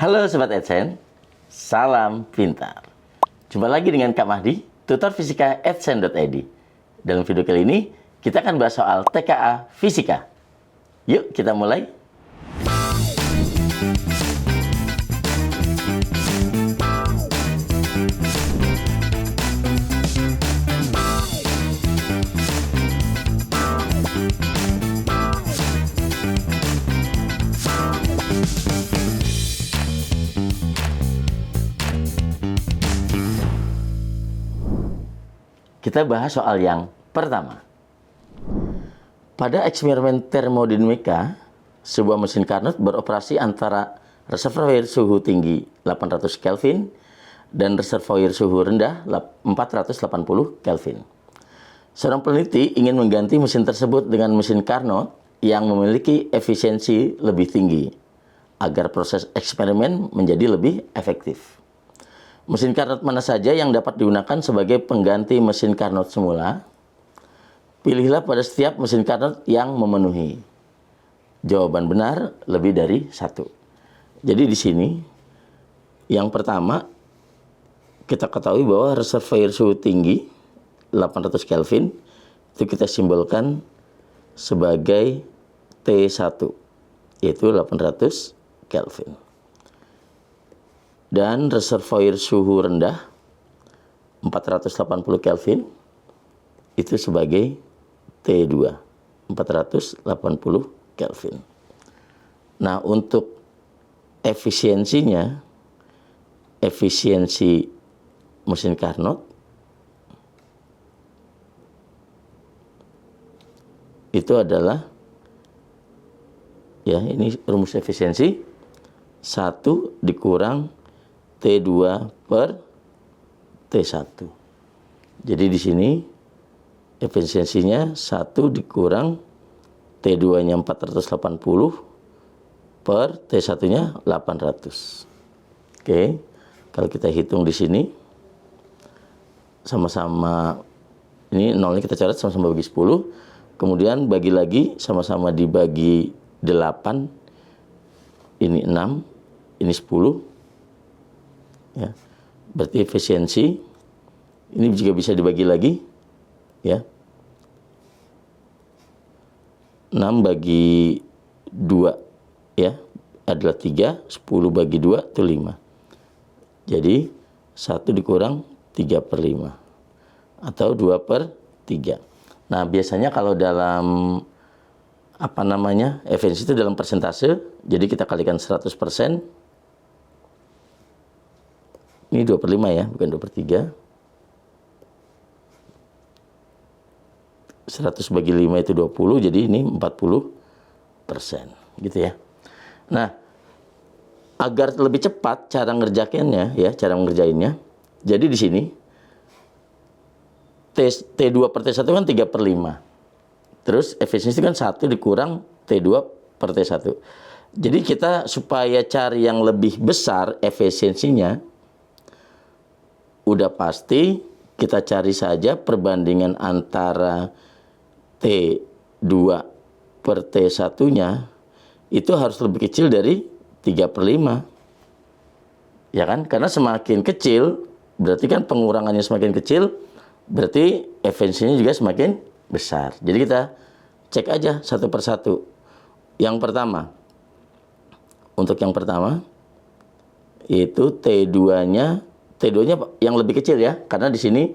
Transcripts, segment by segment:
Halo Sobat Adsense, salam pintar. Jumpa lagi dengan Kak Mahdi, tutor fisika adsense.id. Dalam video kali ini, kita akan bahas soal TKA Fisika. Yuk kita mulai. Kita bahas soal yang pertama. Pada eksperimen termodinamika, sebuah mesin Carnot beroperasi antara reservoir suhu tinggi 800 Kelvin dan reservoir suhu rendah 480 Kelvin. Seorang peneliti ingin mengganti mesin tersebut dengan mesin Carnot yang memiliki efisiensi lebih tinggi agar proses eksperimen menjadi lebih efektif. Mesin Carnot mana saja yang dapat digunakan sebagai pengganti mesin Carnot semula? Pilihlah pada setiap mesin Carnot yang memenuhi. Jawaban benar lebih dari satu. Jadi di sini, yang pertama, kita ketahui bahwa reservoir suhu tinggi 800 Kelvin itu kita simbolkan sebagai T1, yaitu 800 Kelvin. Dan reservoir suhu rendah 480 Kelvin itu sebagai T2, 480 Kelvin. Nah, untuk efisiensinya, efisiensi mesin Carnot itu adalah, ya ini rumus efisiensi, 1 dikurang T2 per T1. Jadi di sini efisiensinya 1 dikurang T2-nya 480 per T1-nya 800. Oke, kalau kita hitung di sini, sama-sama, ini nolnya kita coret sama-sama bagi 10, kemudian bagi lagi, sama-sama dibagi 8, ini 6, ini 10, ya, berarti efisiensi ini juga bisa dibagi lagi, ya, 6 bagi 2 ya adalah 3, 10 bagi 2 itu 5, jadi 1 dikurang 3/5 atau 2/3. Nah, biasanya kalau dalam efisiensi itu dalam persentase, jadi kita kalikan 100%. Ini 2/5 ya, bukan 2/3. 100 bagi 5 itu 20, jadi ini 40%. Gitu ya. Nah, agar lebih cepat cara ngerjainnya, ya, cara mengerjainnya. Jadi di sini, T2 per T1 kan 3/5. Terus efisiensi kan 1 dikurang T2 per T1. Jadi kita supaya cari yang lebih besar efisiensinya, udah pasti kita cari saja perbandingan antara T2 per T1-nya itu harus lebih kecil dari 3/5. Ya kan? Karena semakin kecil, berarti kan pengurangannya semakin kecil, berarti efisiensinya juga semakin besar. Jadi kita cek aja satu persatu. Yang pertama, untuk yang pertama, itu T2-nya yang lebih kecil ya, karena di sini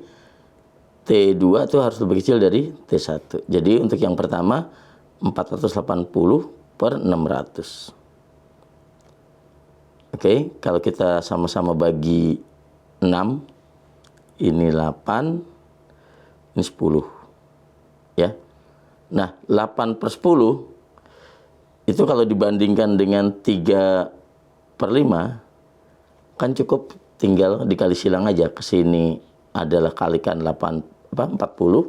T2 itu harus lebih kecil dari T1. Jadi untuk yang pertama 480 per 600. Oke, kalau kita sama-sama bagi 6, ini 8, ini 10. Ya. Nah, 8/10 itu kalau dibandingkan dengan 3/5 kan cukup tinggal dikali silang aja. Ke sini adalah kalikan 40.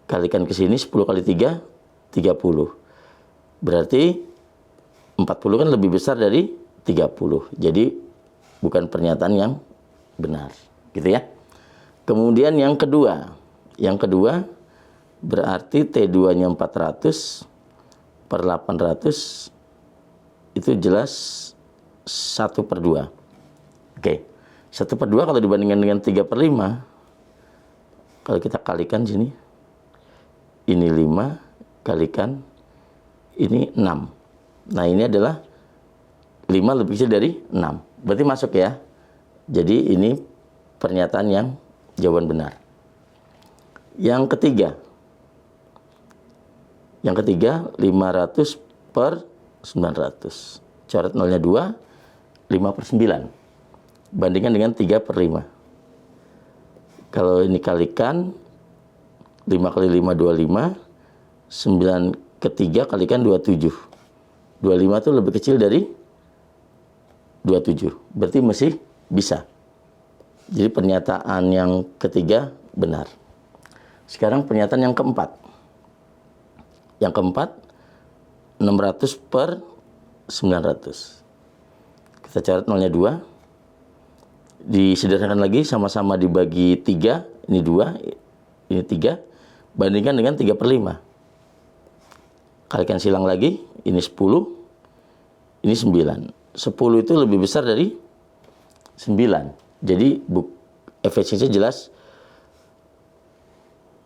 Kalikan ke sini 10 kali 3, 30. Berarti 40 kan lebih besar dari 30. Jadi bukan pernyataan yang benar, gitu ya. Kemudian yang kedua berarti T2-nya 400 per 800 itu jelas 1/2. Oke, 1/2 kalau dibandingkan dengan 3/5, kalau kita kalikan sini, ini 5 kalikan ini 6. Nah, ini adalah 5 lebih kecil dari 6. Berarti masuk ya. Jadi ini pernyataan yang jawaban benar. Yang ketiga, 500 per 900. Coret nolnya 2, 5/9. Bandingkan dengan 3/5. Kalau ini kalikan, 5 kali 5, 25. 9 ke 3 kalikan 27. 25 itu lebih kecil dari 27. Berarti masih bisa. Jadi pernyataan yang ketiga benar. Sekarang pernyataan yang keempat. Yang keempat, 600 per 900. Kita coret nolnya 2. Disederhanakan lagi, sama-sama dibagi 3. Ini 2, ini 3. Bandingkan dengan 3/5. Kalikan silang lagi, ini 10, ini 9. 10 itu lebih besar dari 9. Jadi efisiensinya jelas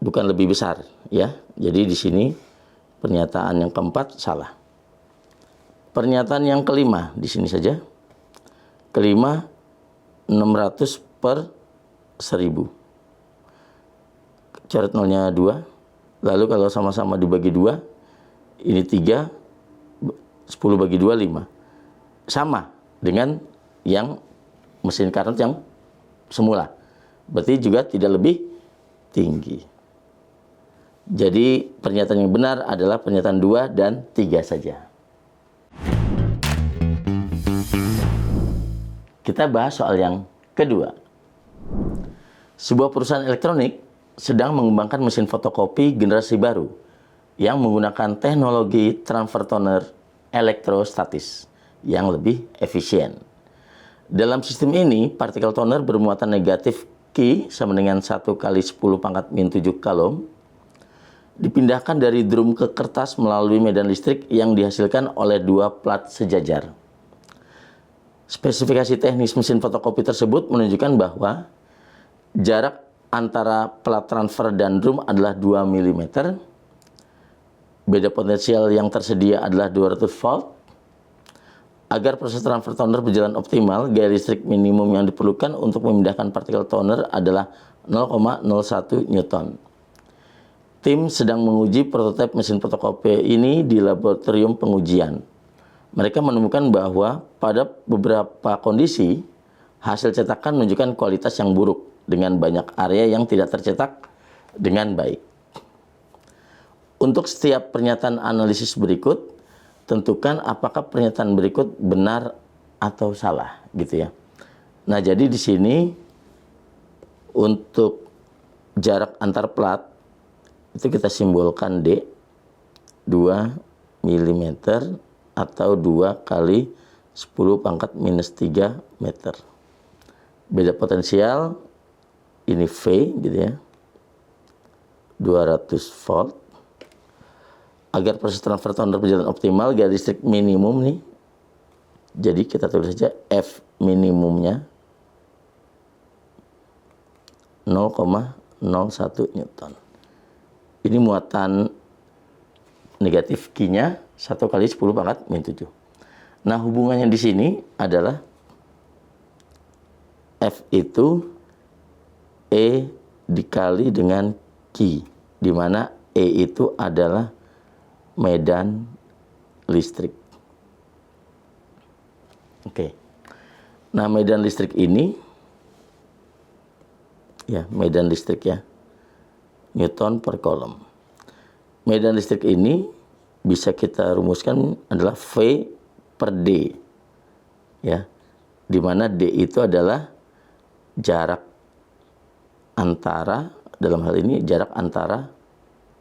bukan lebih besar ya. Jadi di sini pernyataan yang keempat salah. Pernyataan yang kelima di sini saja. Kelima, 600 per 1000. Coret nolnya 2. Lalu kalau sama-sama dibagi 2, ini 3, 10 bagi 2, 5. Sama dengan yang mesin Carnot yang semula. Berarti juga tidak lebih tinggi. Jadi pernyataan yang benar adalah pernyataan 2 dan 3 saja. Kita bahas soal yang kedua. Sebuah perusahaan elektronik sedang mengembangkan mesin fotokopi generasi baru yang menggunakan teknologi transfer toner elektrostatis yang lebih efisien. Dalam sistem ini, partikel toner bermuatan negatif Q sama dengan 1 kali 10 pangkat min 7 coulomb dipindahkan dari drum ke kertas melalui medan listrik yang dihasilkan oleh 2 plat sejajar. Spesifikasi teknis mesin fotokopi tersebut menunjukkan bahwa jarak antara plat transfer dan drum adalah 2 mm. Beda potensial yang tersedia adalah 200 volt. Agar proses transfer toner berjalan optimal, gaya listrik minimum yang diperlukan untuk memindahkan partikel toner adalah 0,01 Newton. Tim sedang menguji prototipe mesin fotokopi ini di laboratorium pengujian. Mereka menemukan bahwa pada beberapa kondisi, hasil cetakan menunjukkan kualitas yang buruk dengan banyak area yang tidak tercetak dengan baik. Untuk setiap pernyataan analisis berikut, tentukan apakah pernyataan berikut benar atau salah, gitu ya. Nah, jadi di sini untuk jarak antar plat itu kita simbolkan D, 2 mm atau 2 kali 10 pangkat minus 3 meter. Beda potensial ini V, gitu ya. 200 volt. Agar proses transfer toner berjalan optimal, gaya listrik minimum nih. Jadi kita tulis saja F minimumnya 0,01 Newton. Ini muatan negatif Q-nya 1 kali 10 pangkat min 7. Nah, hubungannya di sini adalah F itu E dikali dengan Q, di mana E itu adalah medan listrik. Oke. Nah, medan listrik ini ya, medan listrik ya. Newton per coulomb. Medan listrik ini bisa kita rumuskan adalah V per D. Ya. Di mana D itu adalah jarak antara, dalam hal ini jarak antara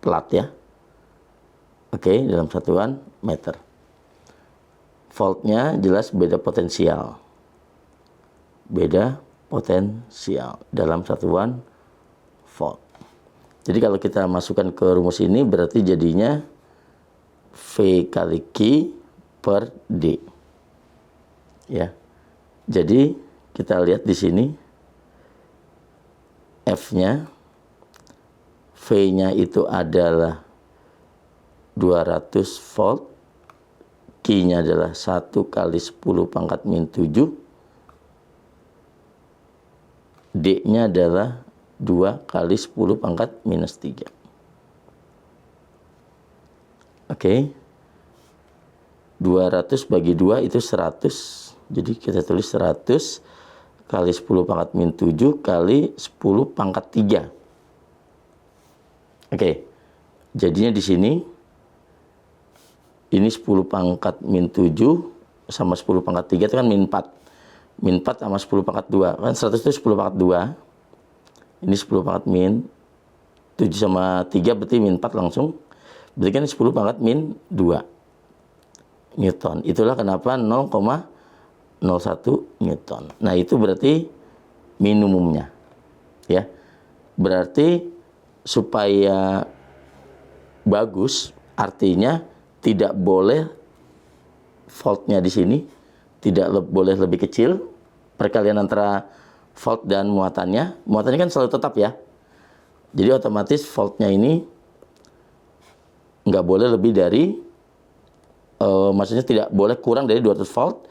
plat ya. Oke, dalam satuan meter. Voltnya jelas beda potensial. Beda potensial dalam satuan volt. Jadi kalau kita masukkan ke rumus ini berarti jadinya V kali Q per D. ya. Jadi kita lihat di sini F-nya, V-nya itu adalah 200 volt, Q-nya adalah 1 kali 10 pangkat min 7, D-nya adalah 2 kali 10 pangkat minus 3. Oke. 200 bagi 2 itu 100. Jadi kita tulis 100 kali 10 pangkat min 7 kali 10 pangkat 3. Oke. Jadinya di sini ini 10 pangkat min 7 sama 10 pangkat 3 itu kan min 4. Min 4 sama 10 pangkat 2. Kan 100 itu 10 pangkat 2. Ini 10 pangkat min 7 sama 3 berarti min 4 langsung. Berarti kan 10 pangkat min 2 Newton. Itulah kenapa 0,01 Newton. Nah, itu berarti minimumnya. Ya. Berarti supaya bagus, artinya tidak boleh voltnya di sini tidak boleh lebih kecil. Perkalian antara volt dan muatannya kan selalu tetap ya. Jadi otomatis voltnya ini nggak boleh lebih dari maksudnya tidak boleh kurang dari 200 volt.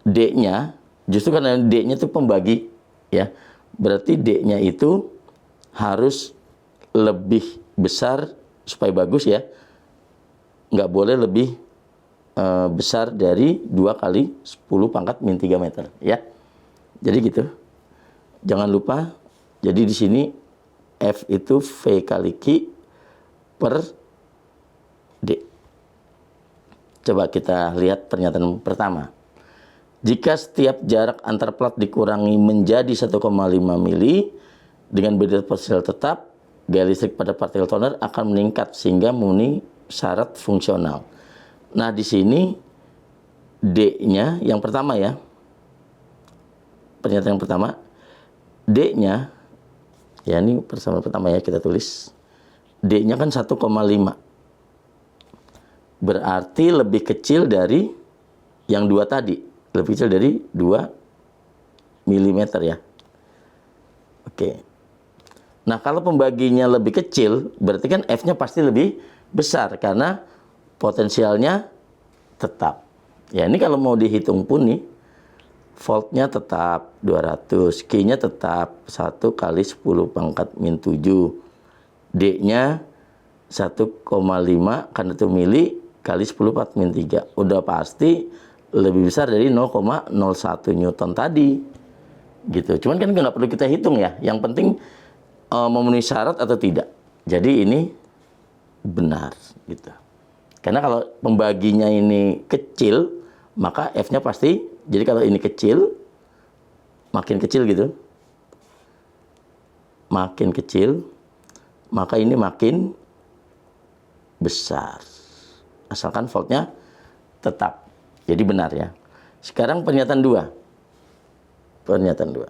D-nya justru karena D-nya itu pembagi ya. Berarti D-nya itu harus lebih besar supaya bagus ya. Nggak boleh lebih besar dari 2 kali 10 pangkat min 3 meter ya. Jadi gitu. Jangan lupa, jadi di sini F itu V kali Q per D. Coba kita lihat pernyataan pertama. Jika setiap jarak antar plat dikurangi menjadi 1,5 mili dengan beda potensial tetap, gaya listrik pada partikel toner akan meningkat sehingga memenuhi syarat fungsional. Nah, di sini D-nya yang pertama ya. Pernyataan yang pertama, D-nya ya, ini persamaan pertama ya, kita tulis. D-nya kan 1,5. Berarti lebih kecil dari yang 2 tadi. Lebih kecil dari 2 mm ya. Oke. Nah, kalau pembaginya lebih kecil, berarti kan F-nya pasti lebih besar karena potensialnya tetap. Ya, ini kalau mau dihitung pun nih, voltnya tetap 200, Q-nya tetap 1 kali 10 pangkat min 7. D-nya 1,5 karena itu mili kali 10 pangkat min 3. Udah pasti lebih besar dari 0,01 Newton tadi. Gitu. Cuman kan nggak perlu kita hitung ya. Yang penting memenuhi syarat atau tidak. Jadi ini benar gitu. Karena kalau pembaginya ini kecil, maka F-nya pasti, jadi kalau ini kecil, makin kecil gitu. Makin kecil, maka ini makin besar. Asalkan voltnya tetap. Jadi benar ya. Sekarang pernyataan 2. Pernyataan 2.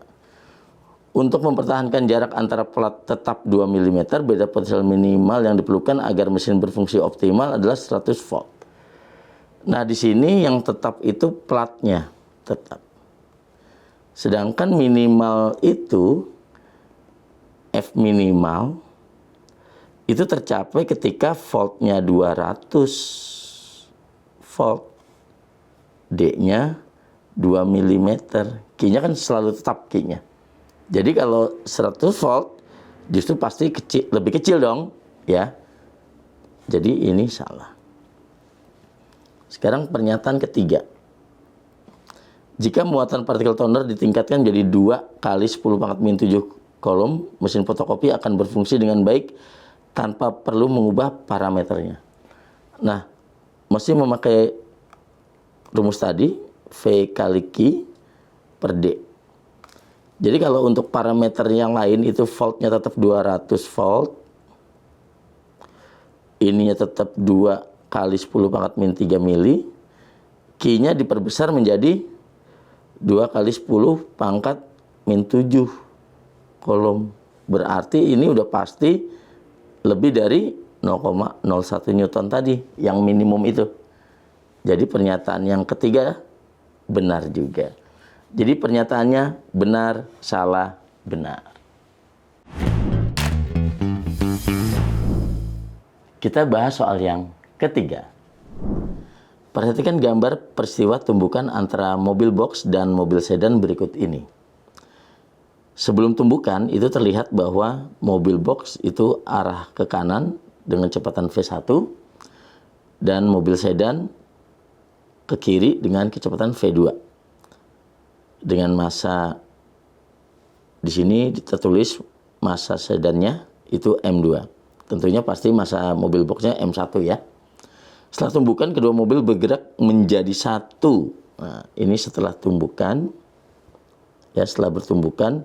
Untuk mempertahankan jarak antara plat tetap 2 mm, beda potensial minimal yang diperlukan agar mesin berfungsi optimal adalah 100 volt. Nah, di sini yang tetap itu platnya tetap. Sedangkan minimal itu, F minimal, itu tercapai ketika voltnya 200 volt. D-nya 2 mm. Q-nya kan selalu tetap Q-nya. Jadi kalau 100 volt justru pasti kecil, lebih kecil dong, ya. Jadi ini salah. Sekarang pernyataan ketiga. Jika muatan partikel toner ditingkatkan jadi 2 kali 10 pangkat min 7 kolom, mesin fotokopi akan berfungsi dengan baik tanpa perlu mengubah parameternya. Nah, mesti memakai rumus tadi, V kali Q per D. Jadi kalau untuk parameter yang lain itu voltnya tetap 200 volt. Ininya tetap 2 kali 10 pangkat min 3 mili. Q-nya diperbesar menjadi 2 kali 10 pangkat min 7 kolom. Berarti ini udah pasti lebih dari 0,01 Newton tadi, yang minimum itu. Jadi pernyataan yang ketiga benar juga. Jadi pernyataannya benar, salah, benar. Kita bahas soal yang ketiga. Perhatikan gambar peristiwa tumbukan antara mobil box dan mobil sedan berikut ini. Sebelum tumbukan itu terlihat bahwa mobil box itu arah ke kanan dengan kecepatan V1 dan mobil sedan ke kiri dengan kecepatan V2. Dengan massa di sini tertulis massa sedannya itu M2. Tentunya pasti massa mobil boxnya M1 ya. Setelah tumbukan, kedua mobil bergerak menjadi satu. Nah, ini setelah tumbukan, ya setelah bertumbukan,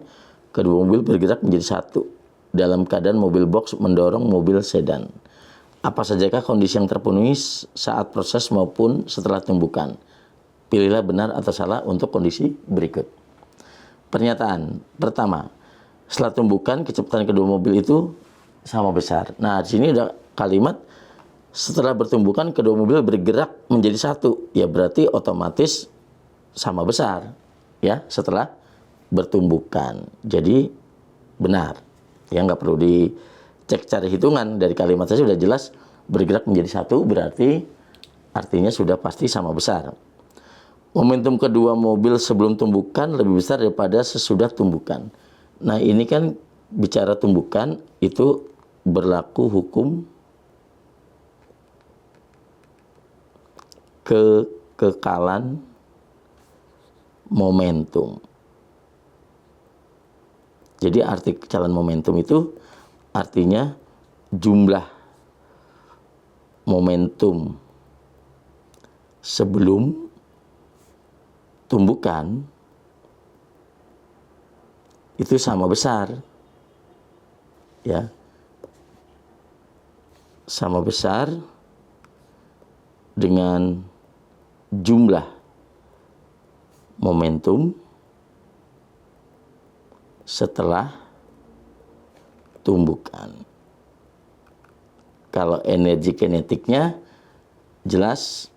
kedua mobil bergerak menjadi satu dalam keadaan mobil box mendorong mobil sedan. Apa sajakah kondisi yang terpenuhi saat proses maupun setelah tumbukan? Pilihlah benar atau salah untuk kondisi berikut. Pernyataan pertama, setelah tumbukan kecepatan kedua mobil itu sama besar. Nah, di sini ada kalimat setelah bertumbukan kedua mobil bergerak menjadi satu. Ya berarti otomatis sama besar ya setelah bertumbukan. Jadi benar. Ya nggak perlu dicek cari hitungan, dari kalimat saja sudah jelas bergerak menjadi satu berarti artinya sudah pasti sama besar. Momentum kedua mobil sebelum tumbukan lebih besar daripada sesudah tumbukan. Nah ini kan bicara tumbukan itu berlaku hukum kekekalan momentum. Jadi arti kekekalan momentum itu artinya jumlah momentum sebelum tumbukan itu sama besar, ya, sama besar dengan jumlah momentum setelah tumbukan. Kalau energi kinetiknya jelas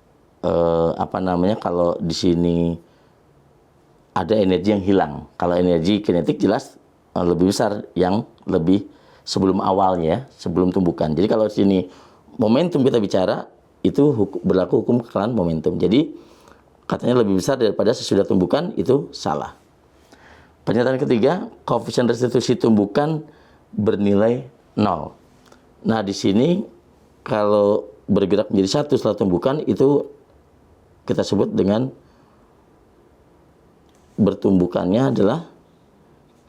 kalau di sini ada energi yang hilang. Kalau energi kinetik jelas lebih besar yang lebih sebelum awalnya, sebelum tumbukan. Jadi kalau di sini momentum kita bicara itu berlaku hukum kekekalan momentum. Jadi katanya lebih besar daripada sesudah tumbukan itu salah. Pernyataan ketiga, koefisien restitusi tumbukan bernilai 0. Nah, di sini kalau bergerak menjadi satu setelah tumbukan itu kita sebut dengan bertumbukannya adalah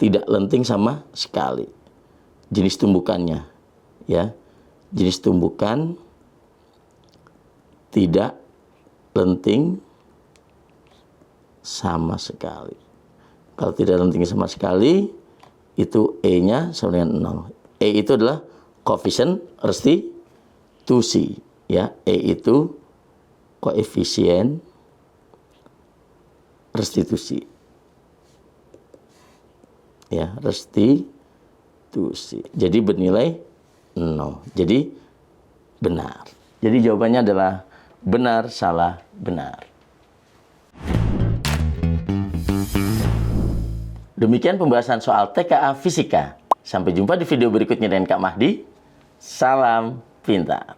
tidak lenting sama sekali. Jenis tumbukannya, ya, jenis tumbukan tidak lenting sama sekali. Kalau tidak lenting sama sekali, itu E-nya sama dengan 0. E itu adalah koefisien restitusi, ya. E itu koefisien restitusi. Ya, restitusi. Jadi bernilai 0. Jadi benar. Jadi jawabannya adalah benar, salah, benar. Demikian pembahasan soal TKA Fisika. Sampai jumpa di video berikutnya dengan Kak Mahdi. Salam pintar.